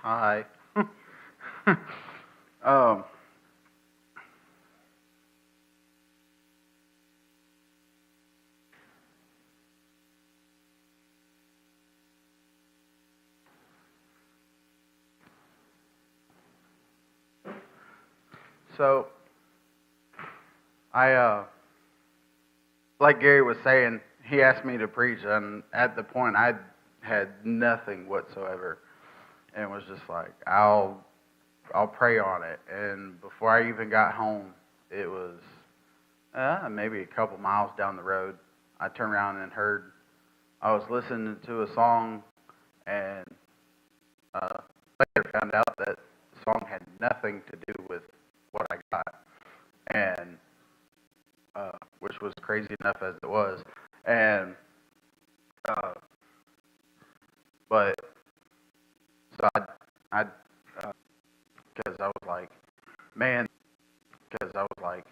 Hi. um, so like Gary was saying, he asked me to preach, and at the point I had nothing whatsoever, and was just like, I'll pray on it. And before I even got home, it was maybe a couple miles down the road. I turned around and heard I was listening to a song, and later found out that the song had nothing to do with what I got, and which was crazy enough as it was. And uh, but so I because I was like, man, because I was like,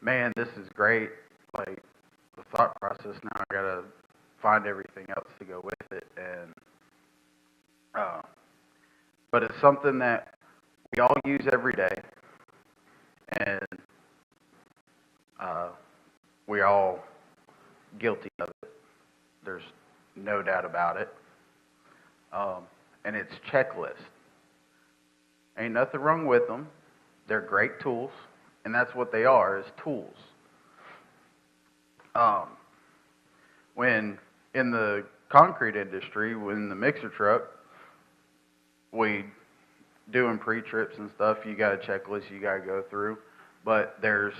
man, this is great. Like the thought process now, I gotta find everything else to go with it, and uh, but it's something that we all use every day, and uh, we all guilty of it. There's no doubt about it. And it's checklists. Ain't nothing wrong with them. They're great tools, and that's what they are, is tools. Um, when in the concrete industry, when the mixer truck, we doing pre-trips and stuff, you got a checklist you got to go through. But there's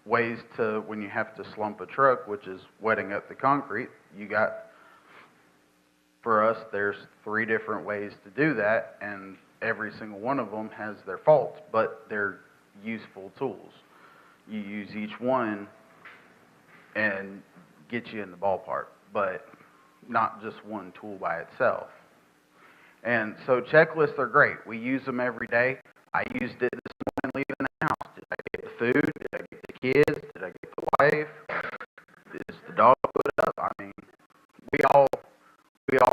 ways to, when you have to slump a truck, which is wetting up the concrete, you got, for us, there's 3 different ways to do that, and every single one of them has their faults, but they're useful tools. You use each one and get you in the ballpark, but not just one tool by itself. And so checklists are great. We use them every day. I used it this morning leaving the house. Did I get the food? Did I get the kids? Did I get the wife? Is the dog put up? I mean, we all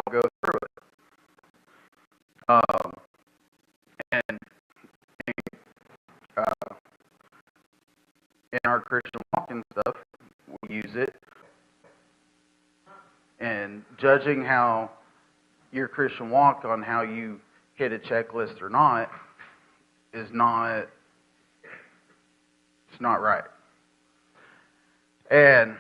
go through it. Um, and uh, in our Christian walk and stuff, we use it. And judging how your Christian walk on how you hit a checklist or not is not, it's not right. And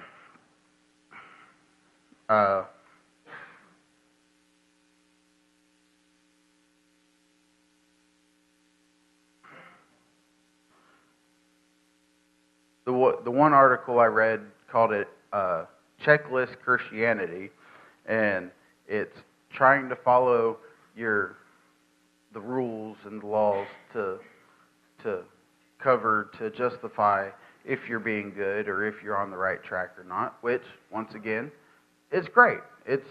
the one article I read called it checklist Christianity, and it's trying to follow the rules and the laws to cover, to justify if you're being good or if you're on the right track or not, which once again is great. It's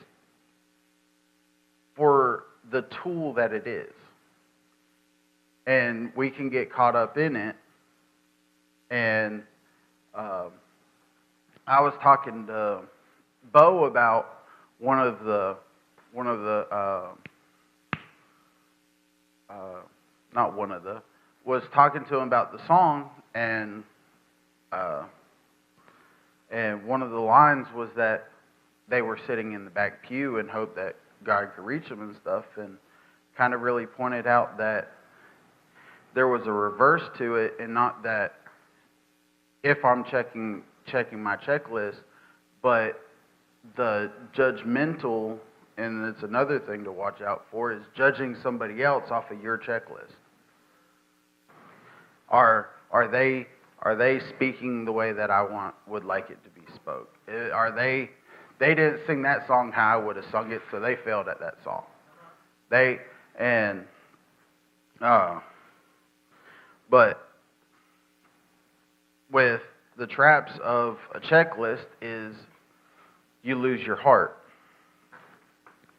for the tool that it is. And we can get caught up in it. And I was talking to Bo about one of the was talking to him about the song, and one of the lines was that they were sitting in the back pew and hoped that God could reach them and stuff, and kind of really pointed out that there was a reverse to it, and not that if I'm checking my checklist, but the judgmental, and it's another thing to watch out for, is judging somebody else off of your checklist. Are they speaking the way that I would like it to be spoke? Are they didn't sing that song how I would have sung it, so they failed at that song. But with the traps of a checklist is you lose your heart.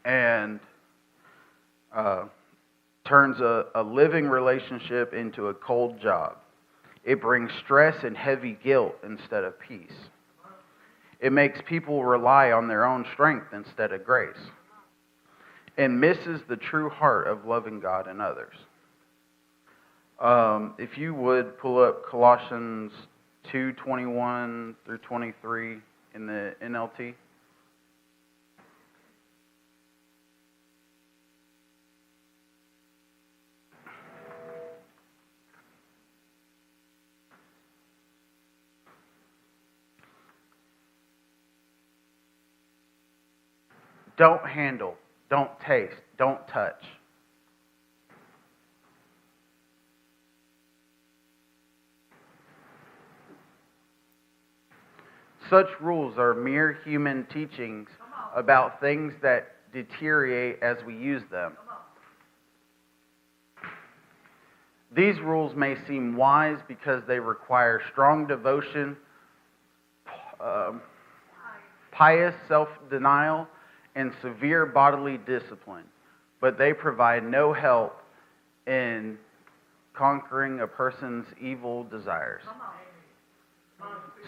And turns a living relationship into a cold job. It brings stress and heavy guilt instead of peace. It makes people rely on their own strength instead of grace. And misses the true heart of loving God and others. If you would pull up Colossians 2:21 through 23 in the NLT. Don't handle, don't taste, don't touch. Such rules are mere human teachings about things that deteriorate as we use them. These rules may seem wise because they require strong devotion, pious self-denial, and severe bodily discipline, but they provide no help in conquering a person's evil desires.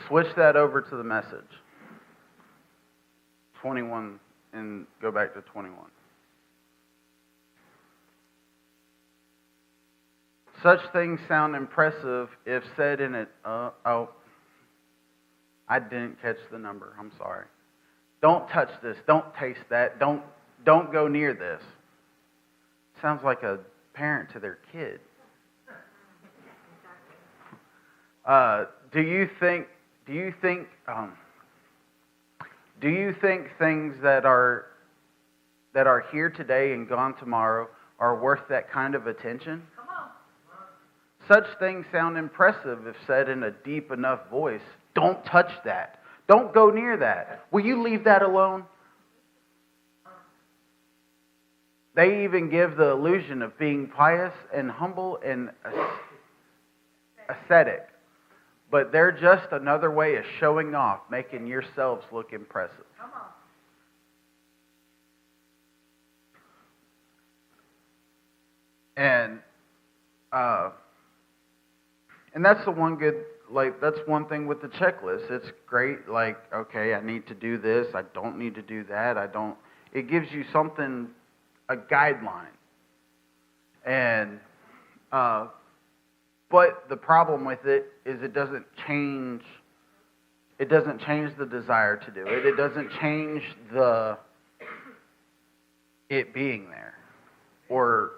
Switch that over to the Message. 21, and go back to 21. Such things sound impressive if said in it. I didn't catch the number. I'm sorry. Don't touch this. Don't taste that. Don't go near this. Sounds like a parent to their kid. Do you think things that are here today and gone tomorrow are worth that kind of attention? Come on. Such things sound impressive if said in a deep enough voice. Don't touch that. Don't go near that. Will you leave that alone? They even give the illusion of being pious and humble and ascetic. But they're just another way of showing off, making yourselves look impressive. Come on. And that's the one good, that's one thing with the checklist. It's great, okay, I need to do this, I don't need to do that, it gives you something, a guideline. And, but the problem with it is it doesn't change the desire to do it. It doesn't change it being there. Or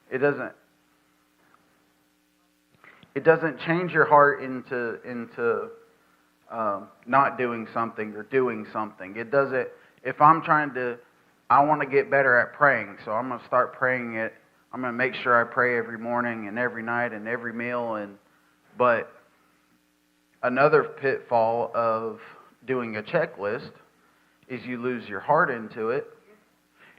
it doesn't change your heart into not doing something or doing something. It doesn't, if I want to get better at praying, so I'm going to start praying it. I'm going to make sure I pray every morning and every night and every meal. But another pitfall of doing a checklist is you lose your heart into it.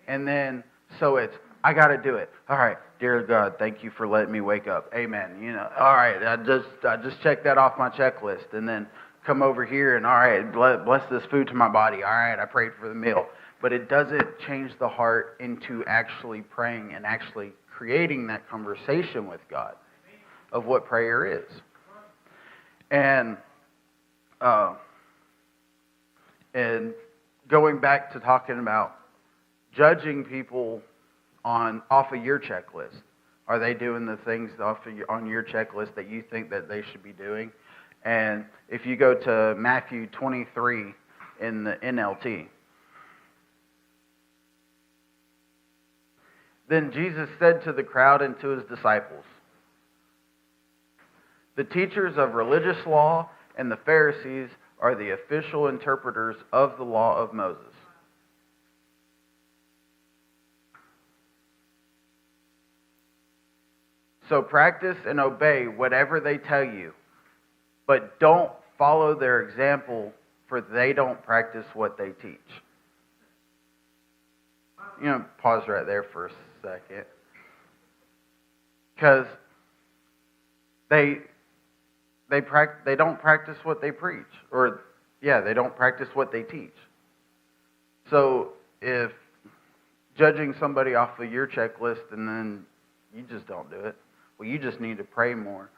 And then, so it's, I got to do it. All right, dear God, thank you for letting me wake up. Amen. All right, I just checked that off my checklist. And then come over here and, all right, bless this food to my body. All right, I prayed for the meal. But it doesn't change the heart into actually praying and actually creating that conversation with God of what prayer is. And going back to talking about judging people off of your checklist. Are they doing the things on your checklist that you think that they should be doing? And if you go to Matthew 23 in the NLT. Then Jesus said to the crowd and to his disciples, the teachers of religious law and the Pharisees are the official interpreters of the law of Moses. So practice and obey whatever they tell you, but don't follow their example, for they don't practice what they teach. Pause right there for a second. Because they don't practice what they preach, or Yeah, they don't practice what they teach. So if judging somebody off of your checklist and then you just don't do it, well, you just need to pray more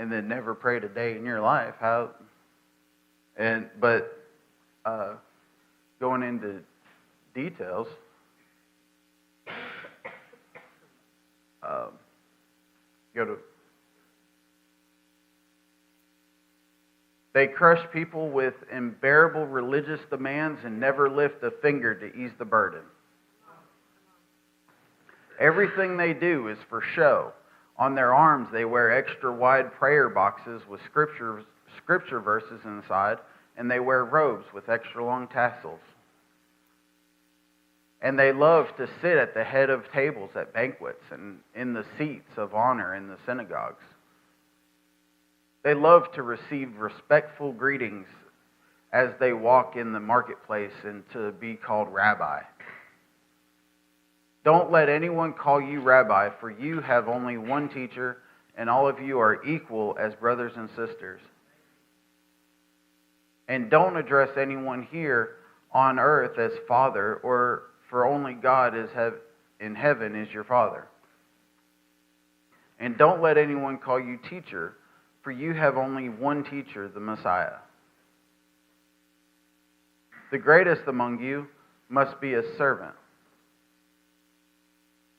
and then never prayed a day in your life. But going into details, go to. They crush people with unbearable religious demands and never lift a finger to ease the burden. Everything they do is for show. On their arms, they wear extra wide prayer boxes with scripture verses inside, and they wear robes with extra long tassels. And they love to sit at the head of tables at banquets and in the seats of honor in the synagogues. They love to receive respectful greetings as they walk in the marketplace and to be called rabbi. Don't let anyone call you rabbi, for you have only one teacher, and all of you are equal as brothers and sisters. And don't address anyone here on earth as Father, for only God in heaven is your Father. And don't let anyone call you teacher, for you have only one teacher, the Messiah. The greatest among you must be a servant.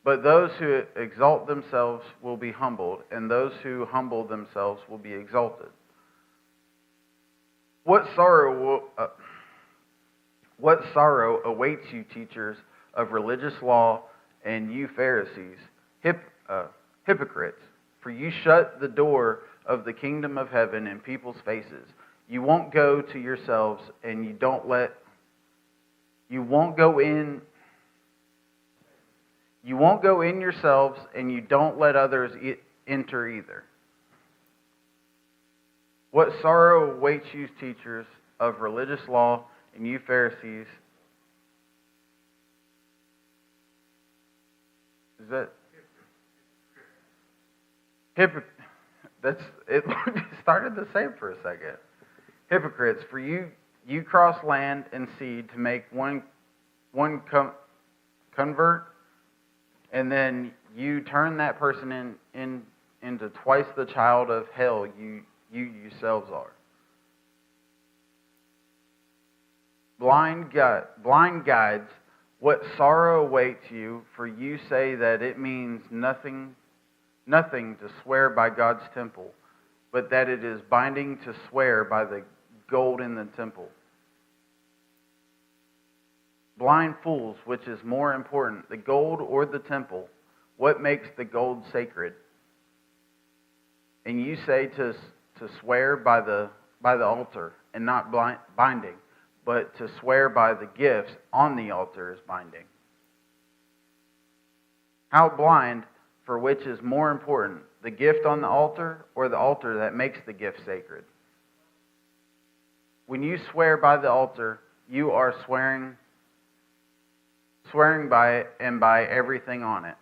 But those who exalt themselves will be humbled, and those who humble themselves will be exalted. What sorrow awaits you, teachers of religious law, and you Pharisees, hypocrites, for you shut the door of the kingdom of heaven in people's faces. You won't go to yourselves, and you won't go in yourselves, and you don't let others enter either. What sorrow awaits you, teachers of religious law, and you Pharisees? Is that it started the same for a second. Hypocrites, for you cross land and sea to make one convert, and then you turn that person into twice the child of hell you yourselves are. Blind guides, what sorrow awaits you, for you say that it means nothing to swear by God's temple, but that it is binding to swear by the gold in the temple. Blind fools, which is more important, the gold or the temple? What makes the gold sacred? And you say to swear by the altar and not binding, but to swear by the gifts on the altar is binding. How blind, for which is more important, the gift on the altar or the altar that makes the gift sacred? When you swear by the altar, you are swearing by it and by everything on it.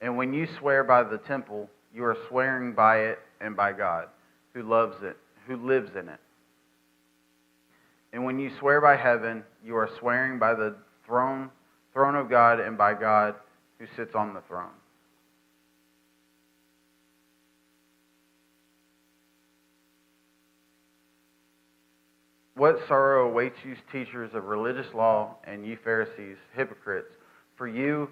And when you swear by the temple, you are swearing by it and by God, who lives in it. And when you swear by heaven, you are swearing by the throne of God and by God who sits on the throne. What sorrow awaits you, teachers of religious law, and you Pharisees, hypocrites, for you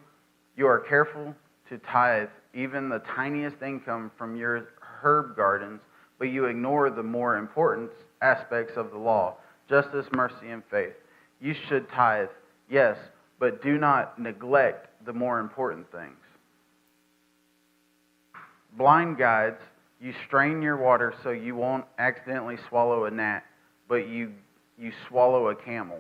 are careful to tithe even the tiniest income from your herb gardens, but you ignore the more important aspects of the law, justice, mercy, and faith. You should tithe, yes, but do not neglect the more important things. Blind guides, you strain your water so you won't accidentally swallow a gnat, but you swallow a camel.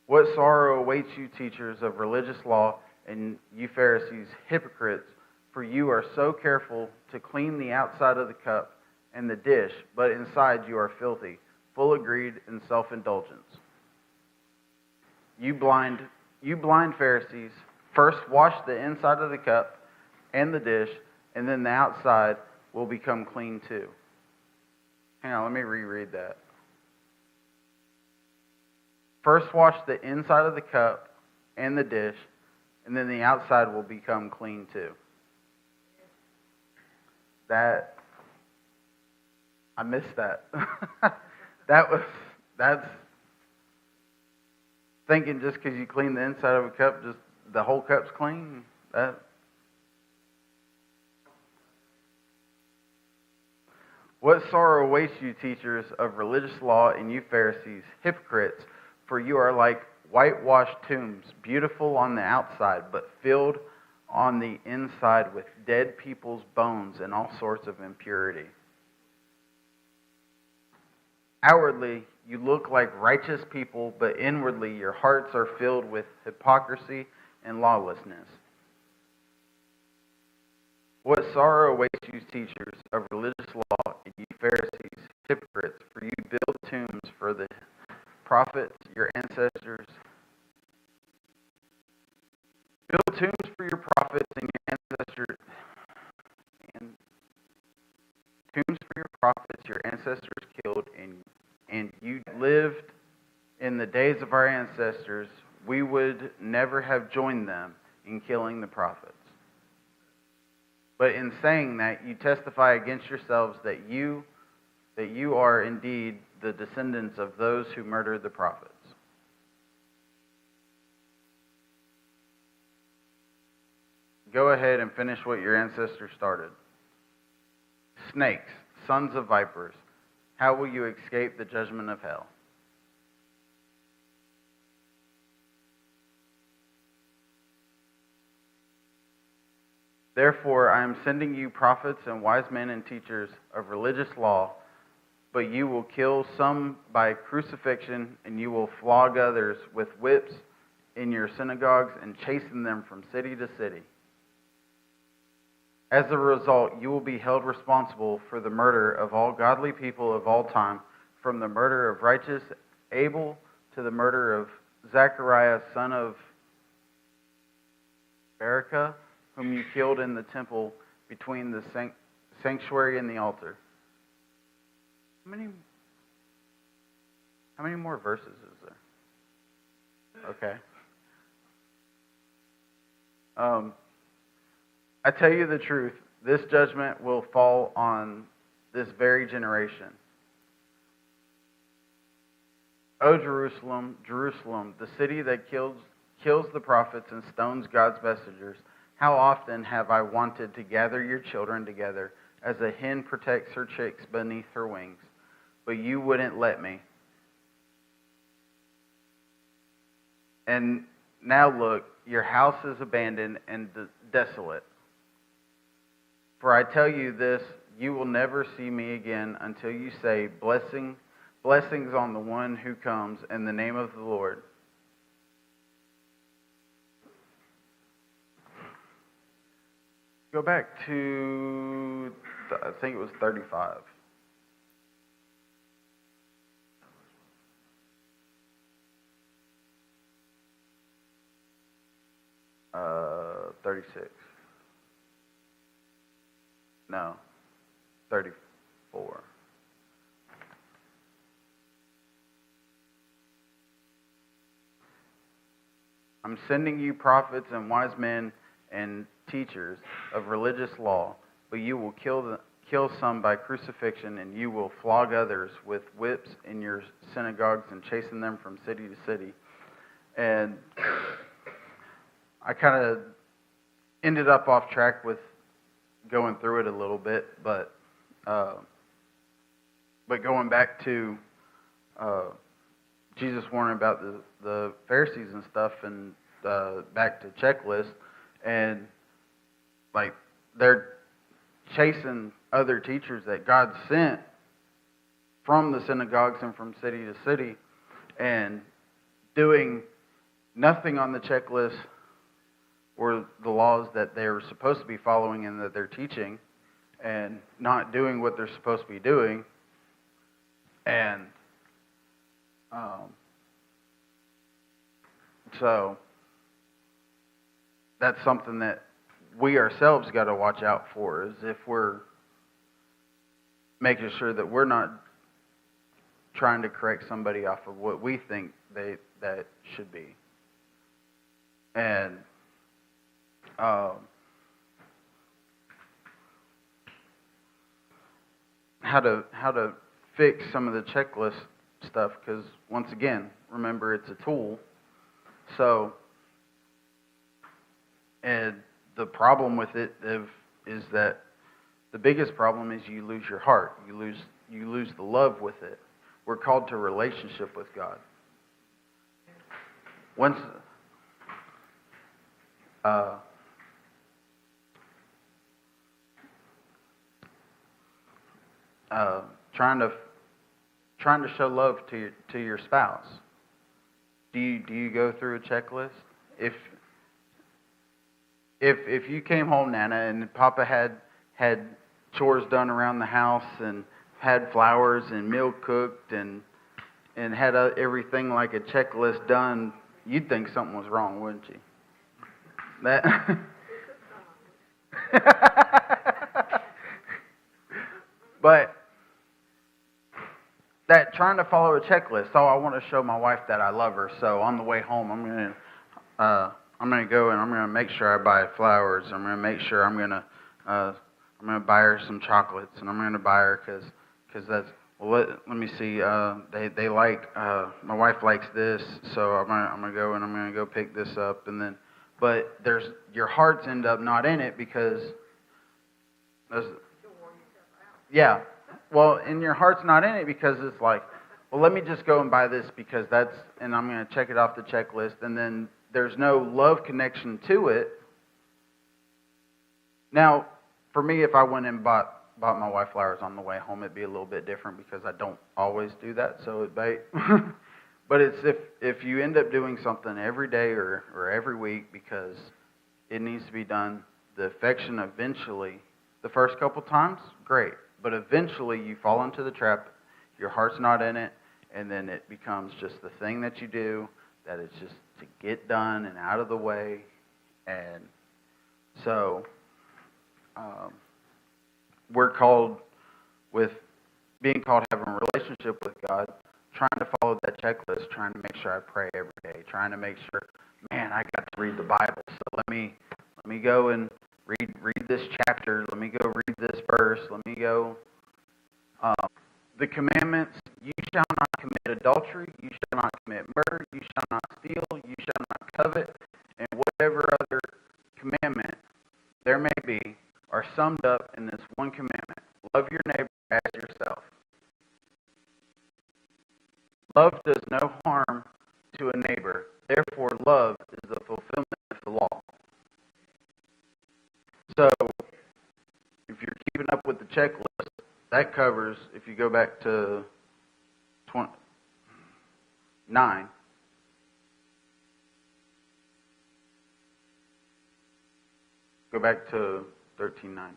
What sorrow awaits you, teachers of religious law, and you Pharisees, hypocrites, for you are so careful to clean the outside of the cup and the dish, but inside you are filthy, full of greed and self-indulgence. You blind Pharisees, first wash the inside of the cup and the dish, and then the outside will become clean too. Hang on, let me reread that. First wash the inside of the cup and the dish, and then the outside will become clean too. I missed that. That's thinking just because you clean the inside of a cup, just the whole cup's clean. What sorrow awaits you, teachers of religious law, and you Pharisees, hypocrites, for you are like whitewashed tombs, beautiful on the outside, but filled on the inside with dead people's bones and all sorts of impurity. Outwardly, you look like righteous people, but inwardly your hearts are filled with hypocrisy and lawlessness. What sorrow awaits you, teachers of religious law, and you Pharisees, hypocrites, for you build tombs for the prophets, your ancestors. Build tombs for your prophets and your ancestors, and tombs for your prophets, your ancestors killed, and you lived in the days of our ancestors. We would never have joined them in killing the prophets. But in saying that, you testify against yourselves that you are indeed the descendants of those who murdered the prophets. Go ahead and finish what your ancestors started. Snakes, sons of vipers, how will you escape the judgment of hell? Therefore, I am sending you prophets and wise men and teachers of religious law, but you will kill some by crucifixion, and you will flog others with whips in your synagogues and chasten them from city to city. As a result, you will be held responsible for the murder of all godly people of all time, from the murder of righteous Abel to the murder of Zechariah, son of Berechiah, whom you killed in the temple between the sanctuary and the altar. How many more verses is there? Okay. I tell you the truth, this judgment will fall on this very generation. O Jerusalem, Jerusalem, the city that kills the prophets and stones God's messengers, how often have I wanted to gather your children together as a hen protects her chicks beneath her wings, but you wouldn't let me. And now look, your house is abandoned and desolate. For I tell you this, you will never see me again until you say, blessings on the one who comes in the name of the Lord. Go back to, I think it was 35. 36. No, 34. I'm sending you prophets and wise men and teachers of religious law, but you will kill some by crucifixion, and you will flog others with whips in your synagogues and chasten them from city to city. And I kind of ended up off track with going through it a little bit, but going back to Jesus warning about the Pharisees and stuff, and back to checklist, and like they're chasing other teachers that God sent from the synagogues and from city to city, and doing nothing on the checklist or the laws that they're supposed to be following and that they're teaching, and not doing what they're supposed to be doing. And so that's something that we ourselves got to watch out for, is if we're making sure that we're not trying to correct somebody off of what we think that should be. And how to fix some of the checklist stuff, because once again, remember, it's a tool. So, and the problem with it is that the biggest problem is you lose your heart. You lose the love with it. We're called to a relationship with God. Once trying to show love to your spouse. Do you go through a checklist? If you came home, Nana, and Papa had chores done around the house and had flowers and milk cooked and had everything like a checklist done, you'd think something was wrong, wouldn't you? That. But that trying to follow a checklist. Oh, I want to show my wife that I love her. So on the way home, I'm gonna go and I'm gonna make sure I buy flowers. I'm gonna make sure I'm gonna buy her some chocolates, and I'm gonna buy her because that's, well, let me see. They like, my wife likes this, so I'm gonna go and I'm gonna go pick this up, and then, but your hearts end up not in it because yeah. Well, and your heart's not in it because it's like, well, let me just go and buy this because that's, and I'm going to check it off the checklist, and then there's no love connection to it. Now, for me, if I went and bought my wife flowers on the way home, it'd be a little bit different because I don't always do that. So but it's if you end up doing something every day or every week because it needs to be done, the affection eventually, the first couple times, great. But eventually you fall into the trap, your heart's not in it, and then it becomes just the thing that you do, that it's just to get done and out of the way. And so we're called, with being called to have a relationship with God, trying to follow that checklist, trying to make sure I pray every day, trying to make sure, man, I got to read the Bible, so let me go and read this chapter. Let me go read this verse. Let me go. The commandments: you shall not commit adultery. You shall not commit murder. You shall not steal. You shall not covet. And whatever other commandment there may be are summed up in this one commandment: love your neighbor as yourself. Love does no harm to a neighbor. Therefore, love is the fulfillment of the law. So, if you're keeping up with the checklist, that covers, if you go back to 9, go back to 13:9.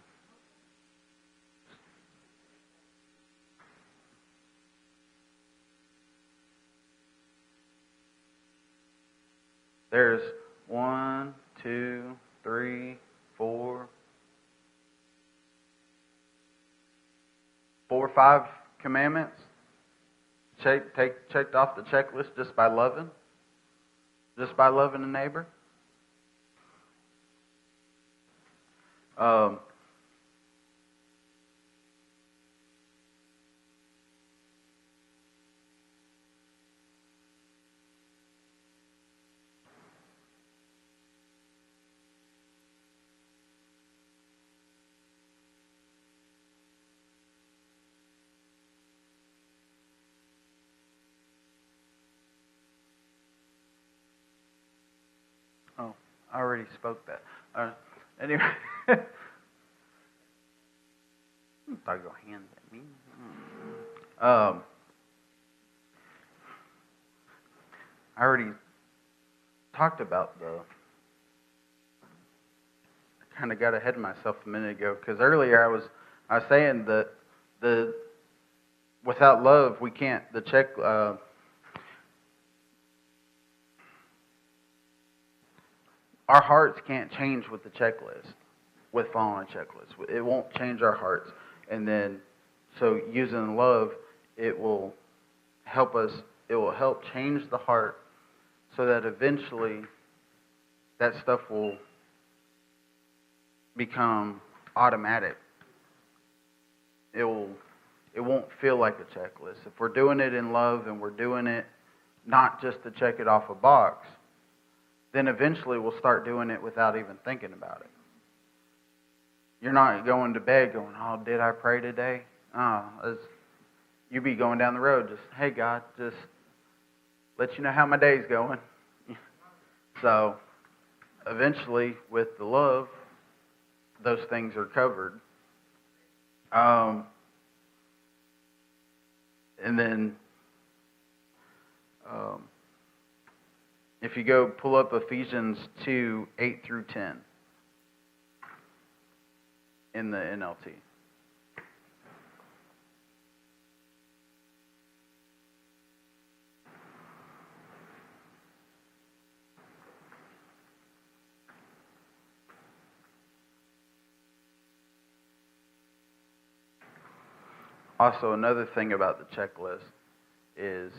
There's 1, 2, 3, 4, 5 commandments checked off the checklist just by loving a neighbor. Oh, I already spoke that. Anyway, I thought your hands at me. I already talked about I kind of got ahead of myself a minute ago because earlier I was saying that without love we can't our hearts can't change with the checklist, with following a checklist. It won't change our hearts. And then, so using love, it will it will help change the heart so that eventually that stuff will become automatic. It won't feel like a checklist. If we're doing it in love and we're doing it not just to check it off a box, then eventually we'll start doing it without even thinking about it. You're not going to bed going, oh, did I pray today? You be going down the road just, hey, God, just let you know how my day's going. So eventually with the love, those things are covered. And then if you go pull up Ephesians 2, 8 through 10 in the NLT. Also, another thing about the checklist is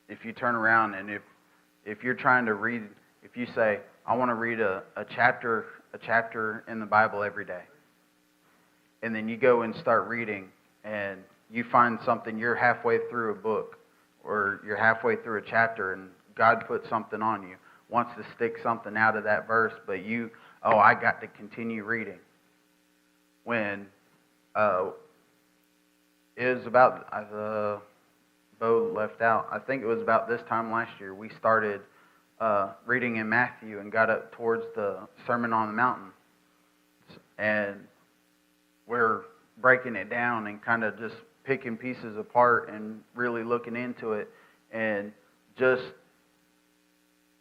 if you turn around and if you're trying to read, if you say, I want to read a chapter in the Bible every day, and then you go and start reading and you find something, you're halfway through a book or you're halfway through a chapter and God put something on you, wants to stick something out of that verse, but I got to continue reading. When it was about, Bo left out, I think it was about this time last year, we started reading in Matthew and got up towards the Sermon on the Mountain. And we're breaking it down and kind of just picking pieces apart and really looking into it. And just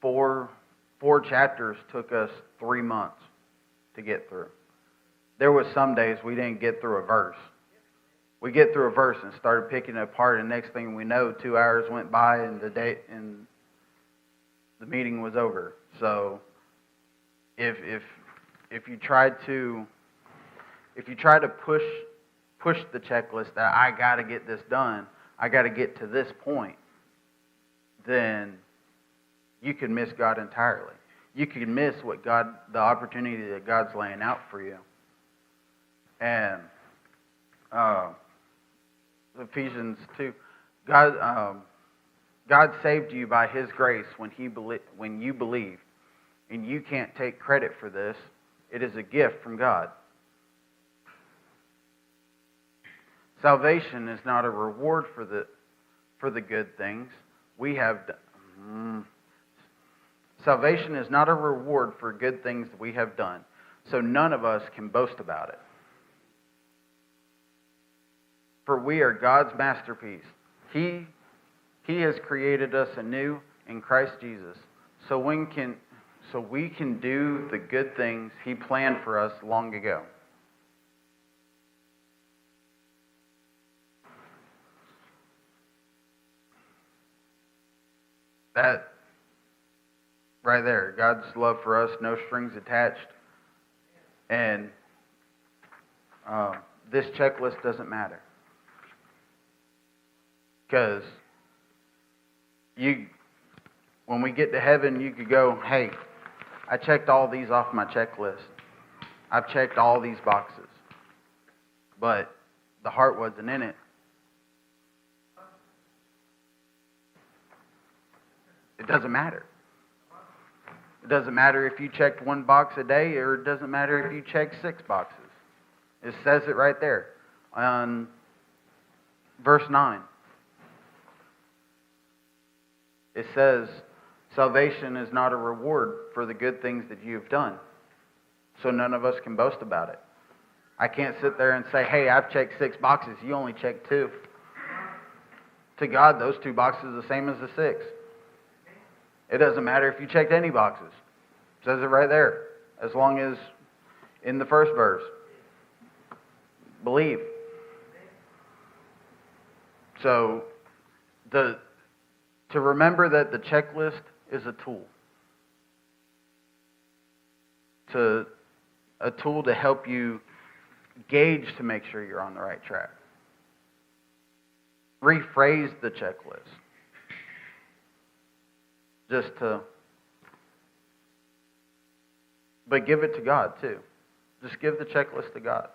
four chapters took us 3 months to get through. There was some days we didn't get through a verse. We get through a verse and started picking it apart, and next thing we know, 2 hours went by and the meeting was over. So if you try to push the checklist that I got to get this done, I got to get to this point, then you can miss God entirely. You can miss the opportunity that God's laying out for you. And Ephesians 2, God saved you by His grace when you believe, and you can't take credit for this. It is a gift from God. Salvation is not a reward for the good things we have done. Salvation is not a reward for good things that we have done, so none of us can boast about it. For we are God's masterpiece. He has created us anew in Christ Jesus, so we can do the good things He planned for us long ago. That right there, God's love for us, no strings attached. And this checklist doesn't matter. Because when we get to heaven, you could go, hey, I checked all these off my checklist. I've checked all these boxes. But the heart wasn't in it. It doesn't matter. It doesn't matter if you checked 1 box a day, or it doesn't matter if you checked 6 boxes. It says it right there on verse 9. It says, salvation is not a reward for the good things that you've done. So none of us can boast about it. I can't sit there and say, hey, I've checked 6 boxes. You only checked 2. To God, those 2 boxes are the same as the 6. It doesn't matter if you checked any boxes. It says it right there. As long as in the first verse. Believe. So to remember that the checklist is a tool. A tool to help you gauge to make sure you're on the right track. rephrase the checklist. But give it to God too. Just give the checklist to God.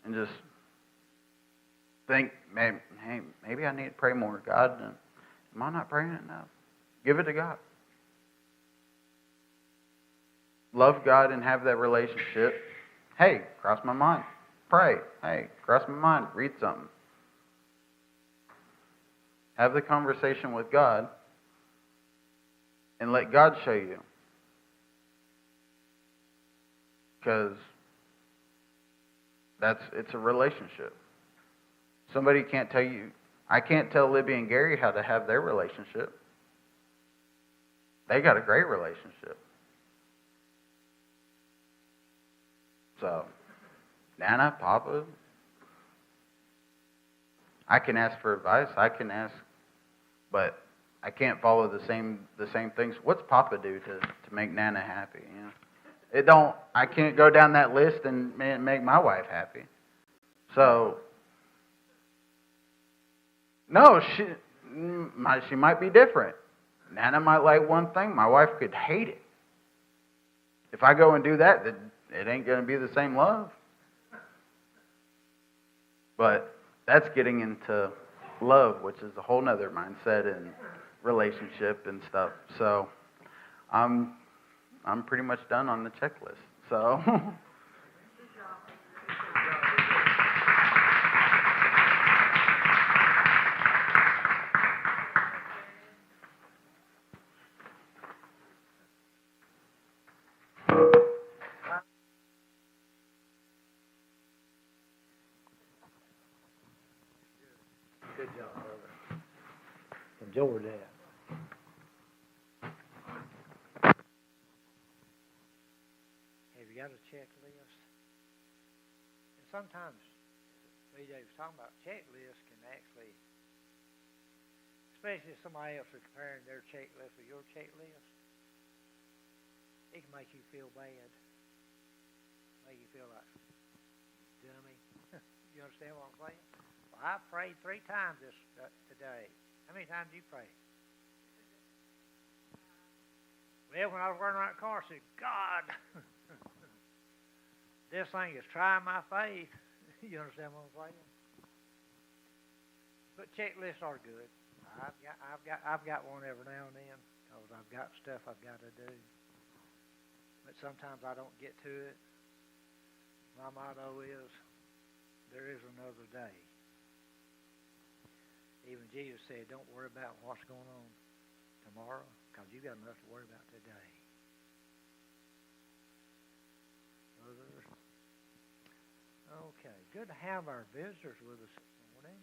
And just think, maybe I need to pray more. God, am I not praying enough? Give it to God. Love God and have that relationship. Hey, cross my mind. Pray. Hey, cross my mind. Read something. Have the conversation with God and let God show you. Because it's a relationship. Somebody can't tell you. I can't tell Libby and Gary how to have their relationship. They got a great relationship. So, Nana, Papa, I can ask for advice. I can ask, but I can't follow the same things. What's Papa do to make Nana happy? You know, I can't go down that list and make my wife happy. So, no, she might be different. Nana might like one thing. My wife could hate it. If I go and do that, then it ain't going to be the same love. But that's getting into love, which is a whole nother mindset and relationship and stuff. So I'm pretty much done on the checklist. So good job, brother. Enjoyed that. Have you got a checklist? And sometimes, BJ was talking about checklists can actually, especially if somebody else is comparing their checklist with your checklist, it can make you feel bad. Make you feel like dummy. You understand what I'm saying? Well, I prayed 3 times today. How many times did you pray? Well, when I was running around the car, I said, God, this thing is trying my faith. You understand what I'm saying? But checklists are good. I've got one every now and then because I've got stuff I've got to do. But sometimes I don't get to it. My motto is, there is another day. Even Jesus said, don't worry about what's going on tomorrow, because you got enough to worry about today. Okay, good to have our visitors with us this morning.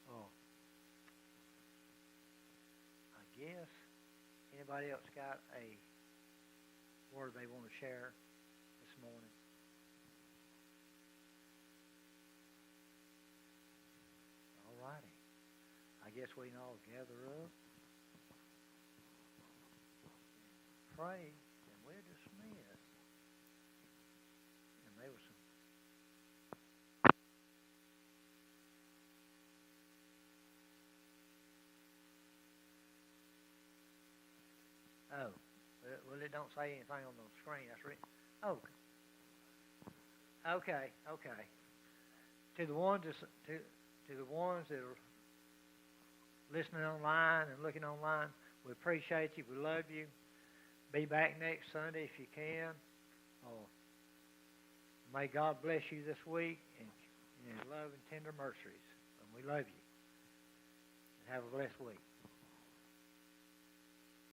Oh, I guess anybody else got a word they want to share this morning? Alrighty. I guess we can all gather up, pray, and we're dismissed. And there was some. Oh, well, it don't say anything on the screen. That's written. Oh. Okay. To the ones that are listening online and looking online, we appreciate you. We love you. Be back next Sunday if you can. May God bless you this week in His love and tender mercies. And we love you. Have a blessed week.